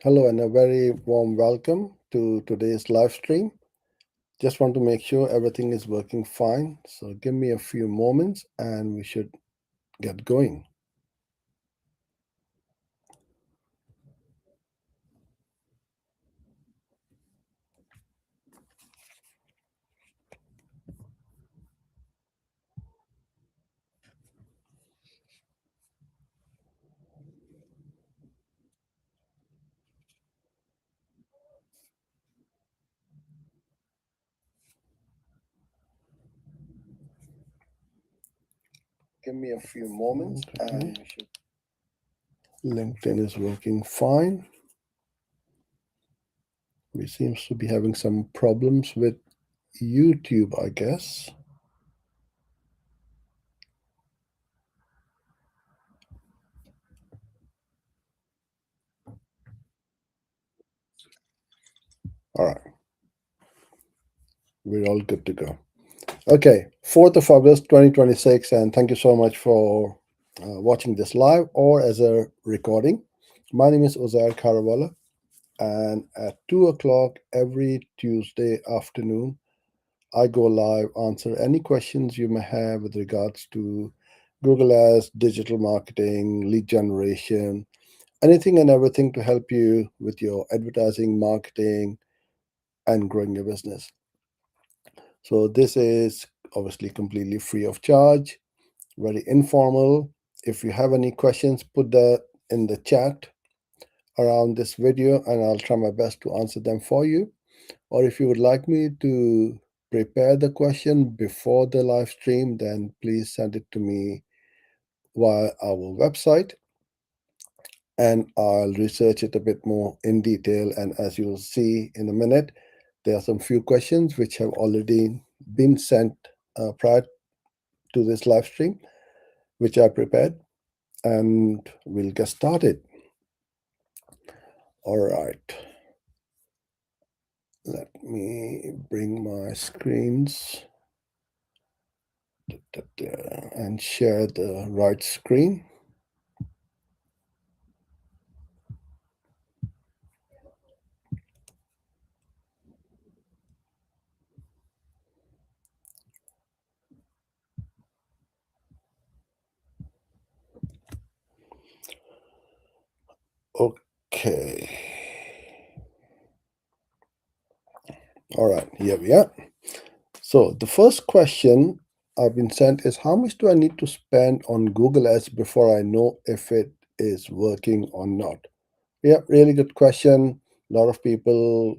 Hello and a very warm welcome to today's live stream. Just want to make sure everything is working fine. So give me a few moments and we should get going. Give me a few moments and we should. LinkedIn is working fine. We seems to be having some problems with YouTube, I guess. All right. We're all good to go. Okay, 4th of August 2026, and thank you so much for watching this live or as a recording. My name is Uzair Karawala, and at 2 o'clock every Tuesday afternoon, I go live, answer any questions you may have with regards to Google Ads, digital marketing, lead generation, anything and everything to help you with your advertising, marketing, and growing your business. So, this is obviously completely free of charge, very informal. If you have any questions, put that in the chat around this video and I'll try my best to answer them for you. Or if you would like me to prepare the question before the live stream, then please send it to me via our website and I'll research it a bit more in detail. And as you'll see in a minute, there are some few questions which have already been sent prior to this live stream, which I prepared, and we'll get started. All right. Let me bring my screens and share the right screen. Okay. All right, here we are. So the first question I've been sent is, how much do I need to spend on Google Ads before I know if it is working or not? Yeah, really good question. A lot of people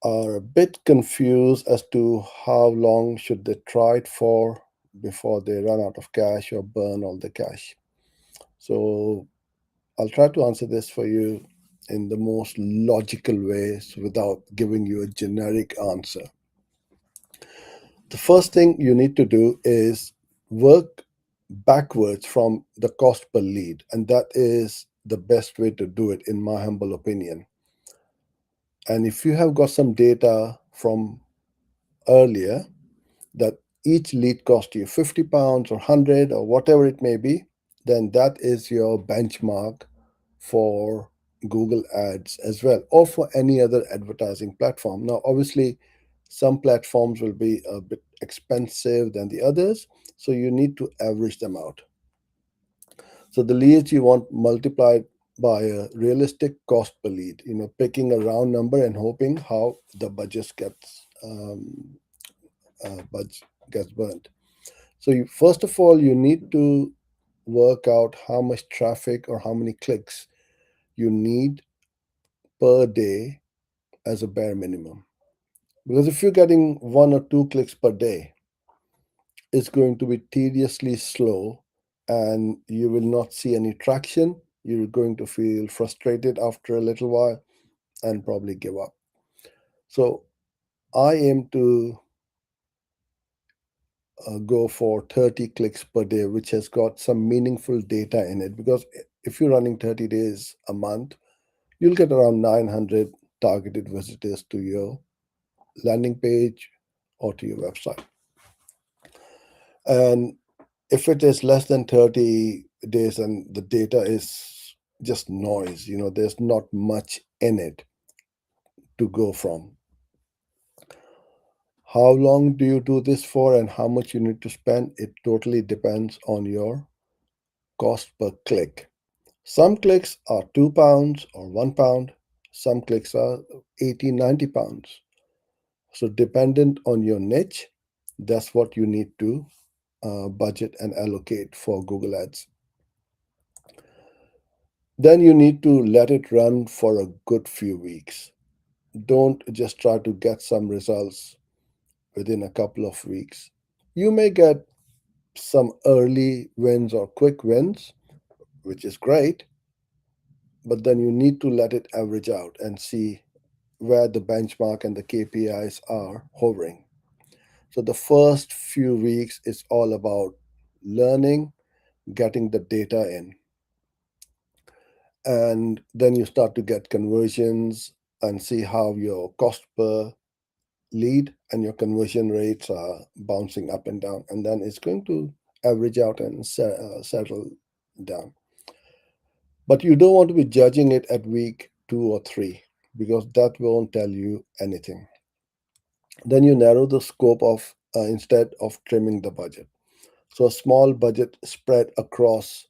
are a bit confused as to how long should they try it for before they run out of cash or burn all the cash. So I'll try to answer this for you in the most logical ways without giving you a generic answer. The first thing you need to do is work backwards from the cost per lead, and that is the best way to do it, in my humble opinion. And if you have got some data from earlier that each lead cost you £50 or 100 or whatever it may be, then that is your benchmark for Google Ads as well, or for any other advertising platform. Now, obviously, some platforms will be a bit expensive than the others, so you need to average them out. So the leads you want multiplied by a realistic cost per lead, picking a round number and hoping how the budget gets burnt. So first of all, you need to work out how much traffic or how many clicks you need per day as a bare minimum. Because if you're getting 1 or 2 clicks per day, it's going to be tediously slow and you will not see any traction. You're going to feel frustrated after a little while and probably give up. So I aim to go for 30 clicks per day, which has got some meaningful data in it. Because if you're running 30 days a month, you'll get around 900 targeted visitors to your landing page or to your website. And if it is less than 30 days and the data is just noise. There's not much in it to go from. How long do you do this for and how much you need to spend? It totally depends on your cost per click. Some clicks are £2 or £1. Some clicks are 80, £90. So, dependent on your niche, that's what you need to budget and allocate for Google Ads. Then you need to let it run for a good few weeks. Don't just try to get some results within a couple of weeks. You may get some early wins or quick wins, which is great, but then you need to let it average out and see where the benchmark and the KPIs are hovering. So the first few weeks is all about learning, getting the data in, and then you start to get conversions and see how your cost per lead and your conversion rates are bouncing up and down, and then it's going to average out and settle down. But you don't want to be judging it at week 2 or 3 because that won't tell you anything. Then you narrow the scope of instead of trimming the budget. So a small budget spread across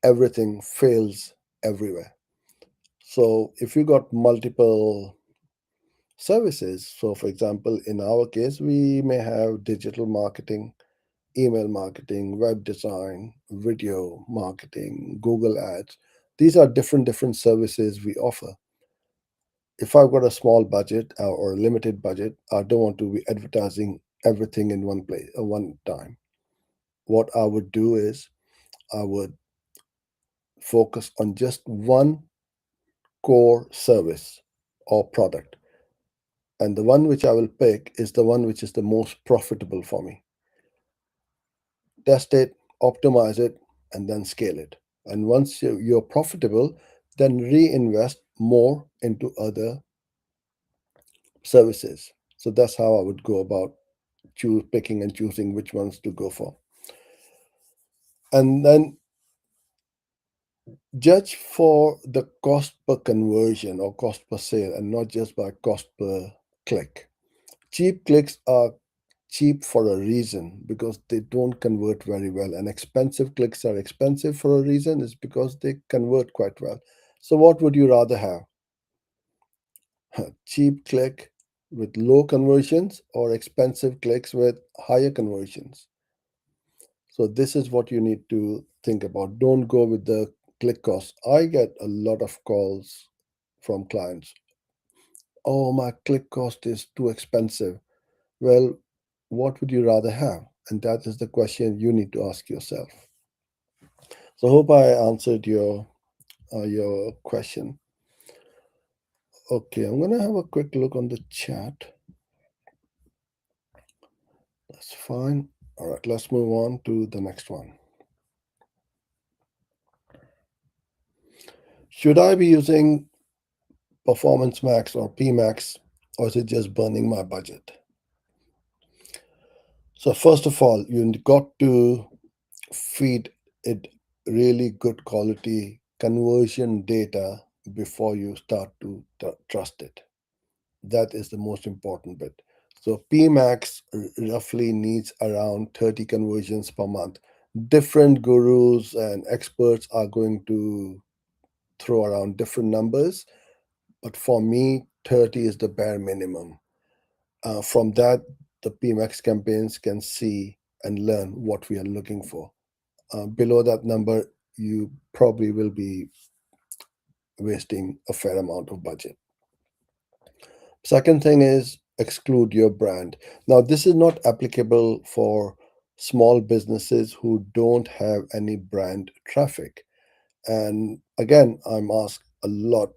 everything fails everywhere. So if you got multiple services, so for example, in our case, we may have digital marketing, email marketing, web design, video marketing, Google Ads. These are different services we offer. If I've got a small budget or a limited budget, I don't want to be advertising everything in one place at one time. What I would do is I would focus on just one core service or product. And the one which I will pick is the one which is the most profitable for me. Test it, optimize it, and then scale it. And once you're profitable, then reinvest more into other services. So that's how I would go about picking and choosing which ones to go for. And then judge for the cost per conversion or cost per sale and not just by cost per click. Cheap clicks are cheap for a reason because they don't convert very well, and expensive clicks are expensive for a reason is because they convert quite well. So what would you rather have? Cheap click with low conversions or expensive clicks with higher conversions? So this is what you need to think about. Don't go with the click cost. I get a lot of calls from clients. Oh, my click cost is too expensive. Well, what would you rather have? And that is the question you need to ask yourself. So I hope I answered your question. Okay, I'm gonna have a quick look on the chat. That's fine. All right, let's move on to the next one. Should I be using Performance Max or PMax, or is it just burning my budget? So first of all, you got to feed it really good quality conversion data before you start to trust it. That is the most important bit. So PMax roughly needs around 30 conversions per month. Different gurus and experts are going to throw around different numbers, but for me, 30 is the bare minimum. From that, the PMax campaigns can see and learn what we are looking for. Below that number, you probably will be wasting a fair amount of budget. Second thing is exclude your brand. Now, this is not applicable for small businesses who don't have any brand traffic. And again, I'm asked a lot,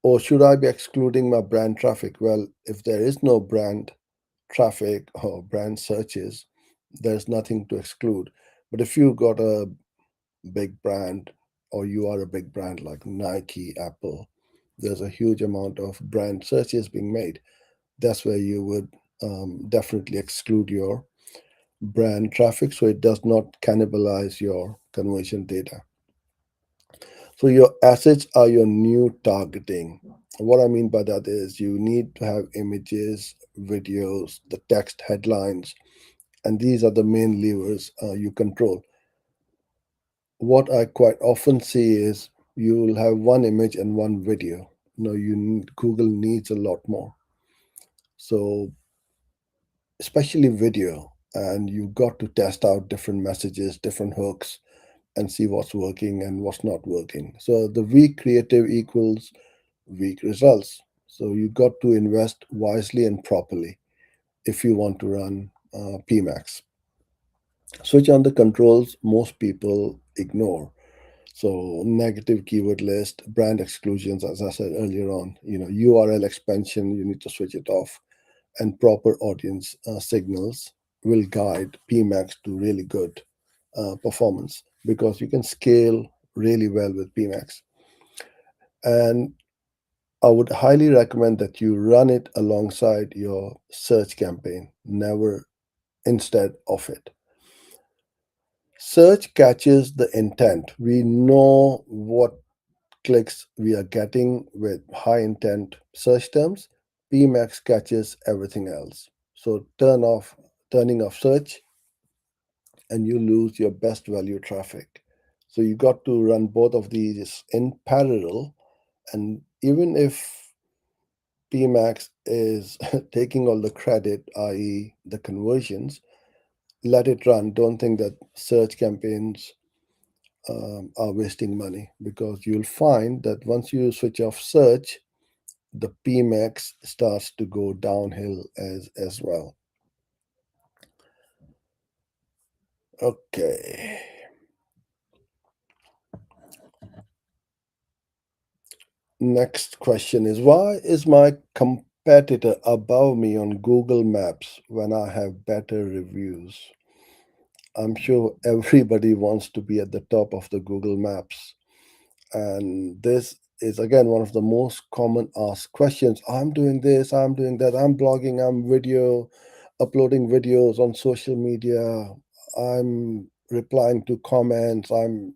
or should I be excluding my brand traffic? Well, if there is no brand traffic or brand searches, there's nothing to exclude. But if you got a big brand or you are a big brand like Nike, Apple, there's a huge amount of brand searches being made. That's where you would definitely exclude your brand traffic so it does not cannibalize your conversion data. So your assets are your new targeting. What I mean by that is you need to have images, videos, the text headlines, and these are the main levers you control. What I quite often see is you will have one image and one video. No, Google needs a lot more. So especially video, and you got to test out different messages, different hooks, and see what's working and what's not working. So the weak creative equals weak results. So you got to invest wisely and properly if you want to run PMAX. Switch on the controls most people ignore. So negative keyword list, brand exclusions, as I said earlier on, URL expansion, you need to switch it off, and proper audience signals will guide PMAX to really good performance because you can scale really well with PMAX. And I would highly recommend that you run it alongside your search campaign, never instead of it. Search catches the intent. We know what clicks we are getting with high intent search terms. PMAX catches everything else. So turning off search and you lose your best value traffic. So you got to run both of these in parallel. And even if PMAX is taking all the credit, i.e., the conversions, let it run. Don't think that search campaigns are wasting money because you'll find that once you switch off search, the PMAX starts to go downhill as well. Okay. Next question is why is my competitor above me on Google Maps when I have better reviews? I'm sure everybody wants to be at the top of the Google Maps. And this is again one of the most common asked questions. I'm doing this, I'm doing that, I'm blogging, I'm uploading videos on social media, I'm replying to comments, I'm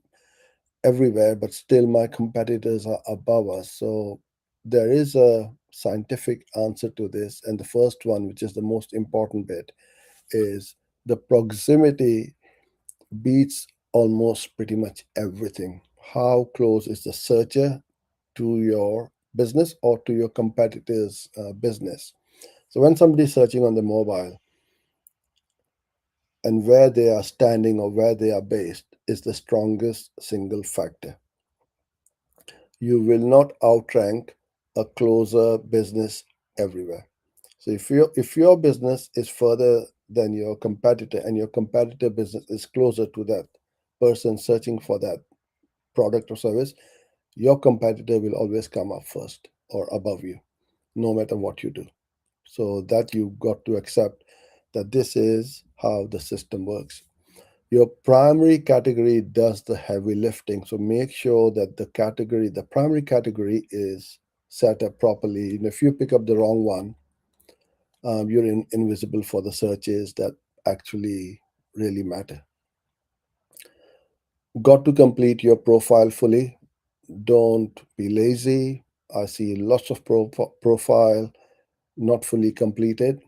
everywhere, but still my competitors are above us. So there is a scientific answer to this. And the first one, which is the most important bit, is the proximity beats almost pretty much everything. How close is the searcher to your business or to your competitor's business? So when somebody's searching on the mobile and where they are standing or where they are based is the strongest single factor. You will not outrank a closer business everywhere. So if your business is further than your competitor and your competitor business is closer to that person searching for that product or service, your competitor will always come up first or above you, no matter what you do. So that you got to accept that this is how the system works. Your primary category does the heavy lifting. So make sure that the primary category is set up properly. And if you pick up the wrong one, you're invisible for the searches that actually really matter. Got to complete your profile fully. Don't be lazy. I see lots of profile not fully completed.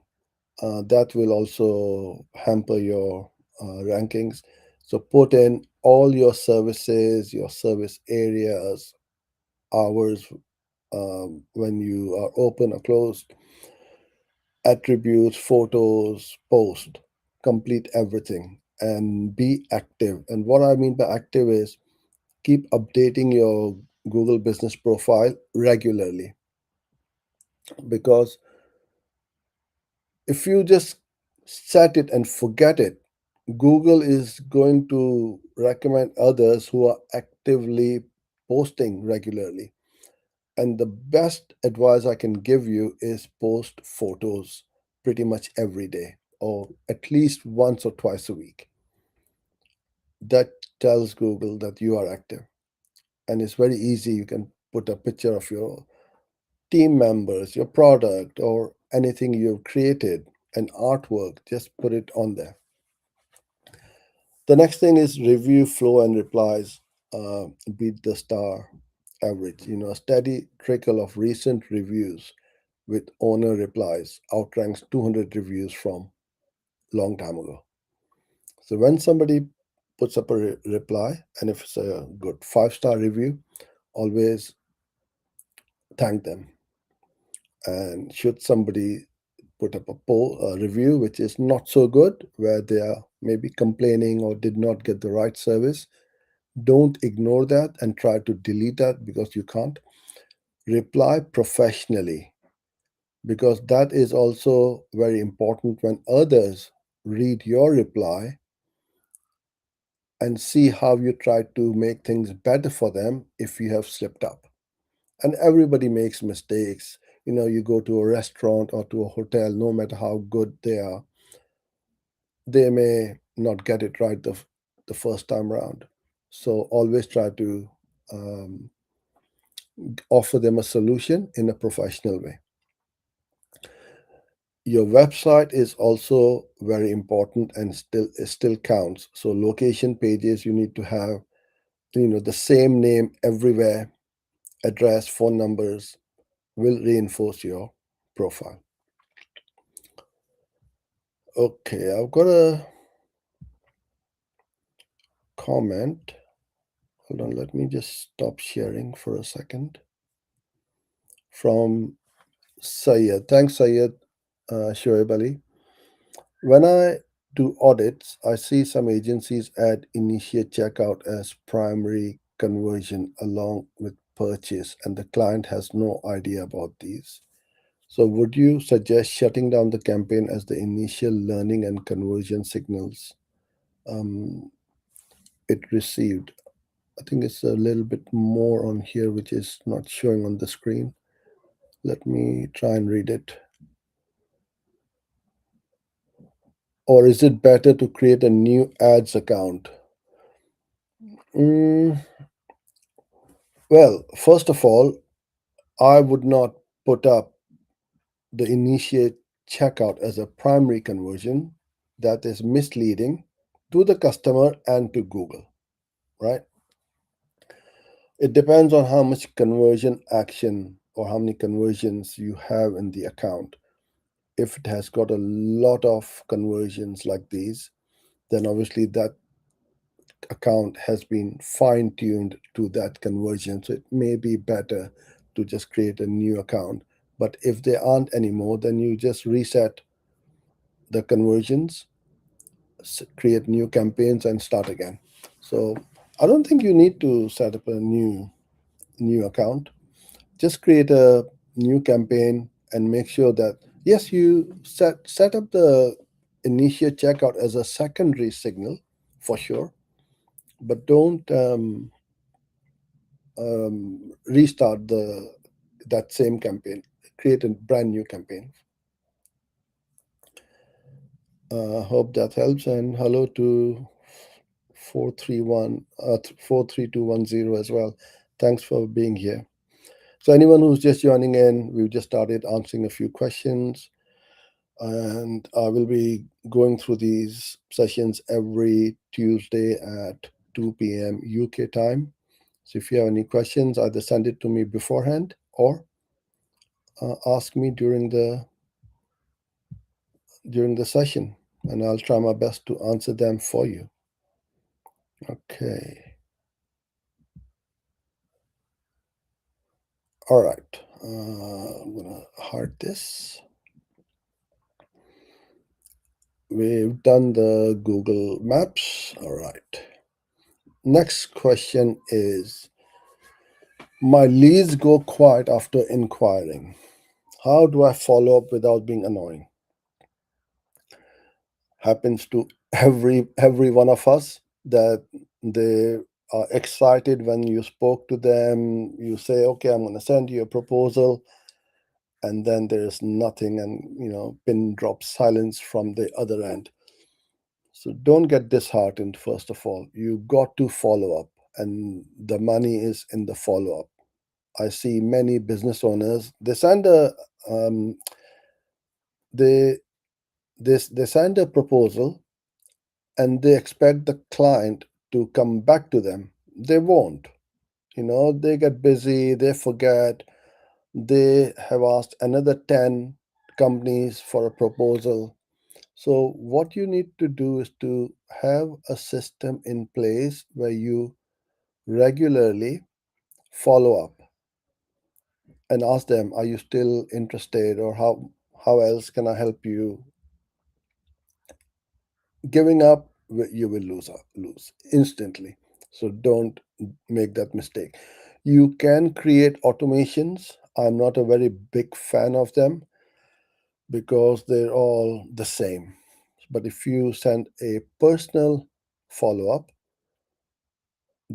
That will also hamper your rankings. So put in all your services, your service areas, hours when you are open or closed, attributes, photos, post, complete everything and be active. And what I mean by active is keep updating your Google business profile regularly because if you just set it and forget it, Google is going to recommend others who are actively posting regularly. And the best advice I can give you is post photos pretty much every day or at least once or twice a week. That tells Google that you are active. And it's very easy. You can put a picture of your team members, your product, or anything you've created, an artwork, just put it on there. The next thing is review flow and replies. beat the star average. A steady trickle of recent reviews with owner replies outranks 200 reviews from long time ago. So when somebody puts up a reply, and if it's a good 5-star review, always thank them. And should somebody put up a review which is not so good, where they are maybe complaining or did not get the right service, don't ignore that and try to delete that, because you can't. Reply professionally, because that is also very important when others read your reply and see how you try to make things better for them if you have slipped up. And everybody makes mistakes. You go to a restaurant or to a hotel, no matter how good they are, they may not get it right the first time around. So always try to um, offer them a solution in a professional way. Your website is also very important and still counts. So location pages, you need to have the same name everywhere. Address, phone numbers will reinforce your profile. Okay, I've got a comment. Hold on, let me just stop sharing for a second. From Sayed. Thanks, Sayed Shoaib Ali. When I do audits, I see some agencies add initiate checkout as primary conversion along with purchase, and the client has no idea about these. So, would you suggest shutting down the campaign as the initial learning and conversion signals um, it received? I think it's a little bit more on here, which is not showing on the screen. Let me try and read it. Or is it better to create a new ads account? Mm, well, first of all, I would not put up the initiate checkout as a primary conversion. That is misleading to the customer and to Google, right? It depends on how much conversion action or how many conversions you have in the account. If it has got a lot of conversions like these, then obviously that account has been fine tuned to that conversion. So it may be better to just create a new account. But if they aren't anymore, then you just reset the conversions, create new campaigns, and start again. So I don't think you need to set up a new account. Just create a new campaign and make sure that, yes, you set up the initiate checkout as a secondary signal for sure, but don't restart the that same campaign. Create a brand new campaign. Hope that helps. And hello to 43210 as well. Thanks for being here. So anyone who's just joining in, we've just started answering a few questions, and I will be going through these sessions every Tuesday at 2 p.m. UK time. So if you have any questions, either send it to me beforehand or ask me during the session, and I'll try my best to answer them for you. Okay. All right. I'm gonna hide this. We've done the Google Maps. All right. Next question is, my leads go quiet after inquiring. How do I follow up without being annoying? Happens to every one of us, that they are excited when you spoke to them. You say, okay, I'm going to send you a proposal, and then there's nothing, and pin drop silence from the other end. So don't get disheartened. First of all, you got to follow up, and the money is in the follow up. I see many business owners, they send a they they send a proposal, and they expect the client to come back to them. they won't. They get busy, they forget, they have asked another 10 companies for a proposal. So, what you need to do is to have a system in place where you regularly follow up and ask them, are you still interested, or how else can I help you? Giving up, you will lose instantly. So don't make that mistake. You can create automations. I'm not a very big fan of them because they're all the same. But if you send a personal follow up,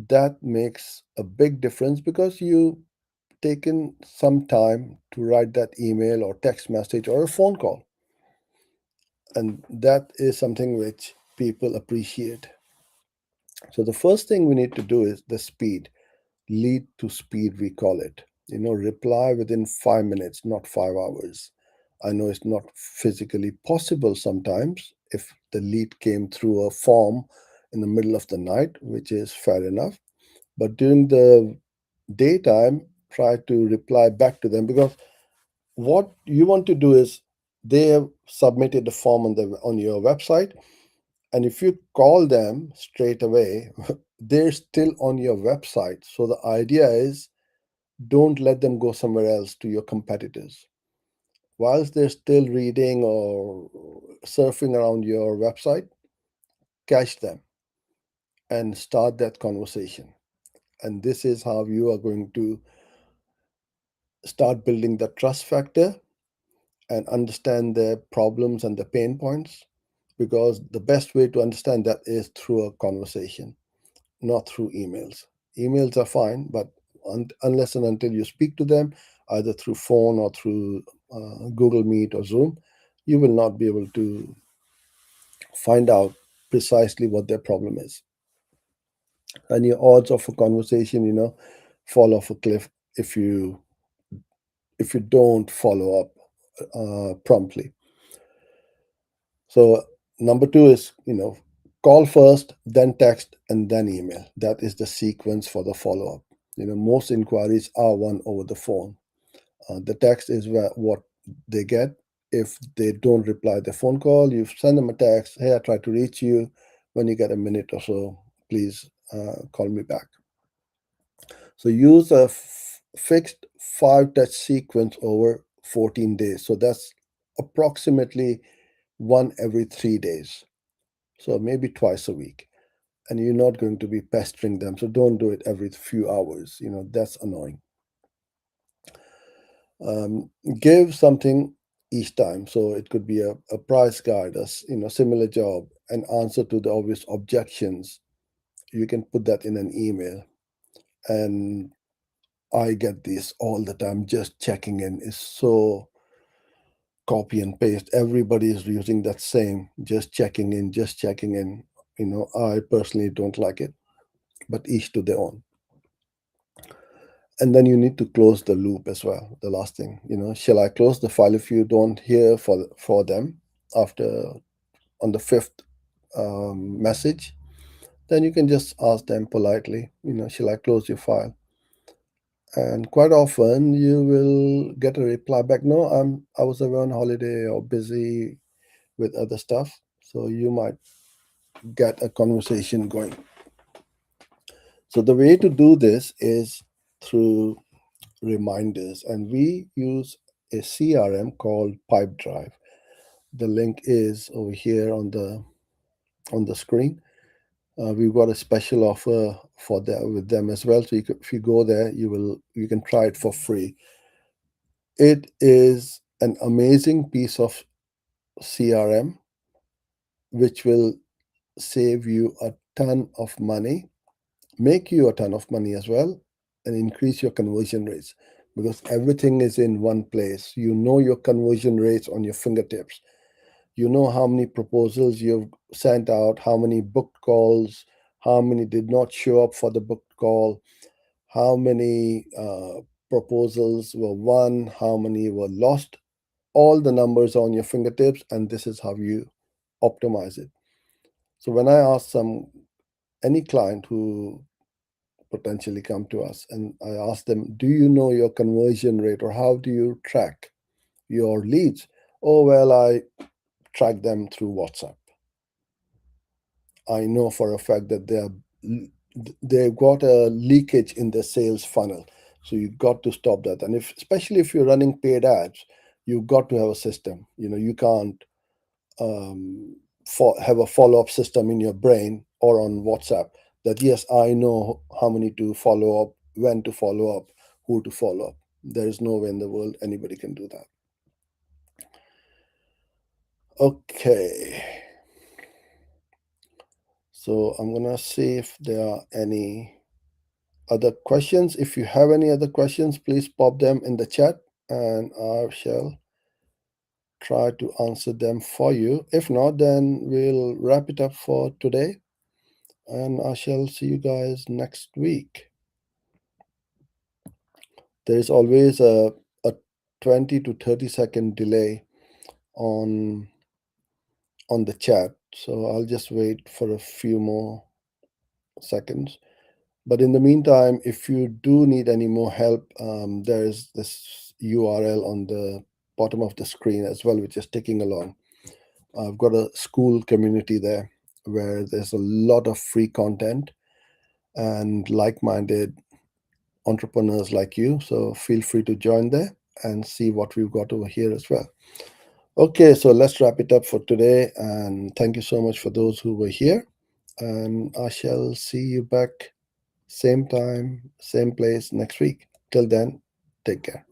that makes a big difference because you taken some time to write that email or text message or a phone call. And that is something which people appreciate. So the first thing we need to do is the speed, lead to speed, we call it. Reply within 5 minutes, not 5 hours. I know it's not physically possible sometimes if the lead came through a form in the middle of the night, which is fair enough. But during the daytime, try to reply back to them, because what you want to do is they have submitted the form on your website, and if you call them straight away, they're still on your website. So the idea is, don't let them go somewhere else to your competitors. Whilst they're still reading or surfing around your website, catch them and start that conversation. And this is how you are going to start building the trust factor and understand their problems and the pain points, because the best way to understand that is through a conversation, not through emails. Emails are fine, but unless and until you speak to them, either through phone or through Google Meet or Zoom, you will not be able to find out precisely what their problem is. And your odds of a conversation, fall off a cliff if you don't follow up promptly. So number two is, call first, then text, and then email. That is the sequence for the follow up. Most inquiries are won over the phone. The text is what they get. If they don't reply the phone call, you send them a text. Hey, I tried to reach you. When you get a minute or so, please call me back. So use a fixed 5 touch sequence over 14 days. So that's approximately one every 3 days. So maybe twice a week. And you're not going to be pestering them. So don't do it every few hours. That's annoying. um, Give something each time. So it could be a price guide, similar job, an answer to the obvious objections. You can put that in an email. And I get this all the time. Just checking in is so copy and paste. Everybody is using that same, just checking in, just checking in. I personally don't like it, but each to their own. And then you need to close the loop as well. The last thing, shall I close the file if you don't hear for them after on the fifth message? Then you can just ask them politely, shall I close your file? And quite often you will get a reply back, no, I was away on holiday or busy with other stuff. So you might get a conversation going. So the way to do this is through reminders, and we use a CRM called Pipedrive. The link is over here on the screen. We've got a special offer for that with them as well. So if you go there, you can try it for free. It is an amazing piece of CRM which will save you a ton of money, make you a ton of money as well, and increase your conversion rates, because everything is in one place. You know your conversion rates on your fingertips. You know how many proposals you've sent out, how many booked calls, how many did not show up for the booked call, how many proposals were won, how many were lost. All the numbers are on your fingertips, and this is how you optimize it. So when I ask any client who potentially come to us. And I ask them, do you know your conversion rate, or how do you track your leads? Oh, well, I track them through WhatsApp. I know for a fact that they've got a leakage in the sales funnel. So you've got to stop that. And especially if you're running paid ads, you've got to have a system. You can't have a follow-up system in your brain or on WhatsApp that, yes, I know how many to follow up, when to follow up, who to follow up. There is no way in the world anybody can do that. Okay. So I'm gonna see if there are any other questions. If you have any other questions, please pop them in the chat and I shall try to answer them for you. If not, then we'll wrap it up for today and I shall see you guys next week. There is always a 20 to 30-second delay on the chat, so I'll just wait for a few more seconds. But in the meantime, if you do need any more help, there is this URL on the bottom of the screen as well, which is ticking along. I've got a school community there where there's a lot of free content and like-minded entrepreneurs like you. So feel free to join there and see what we've got over here as well. Okay, so let's wrap it up for today. And thank you so much for those who were here. And I shall see you back same time, same place next week. Till then, take care.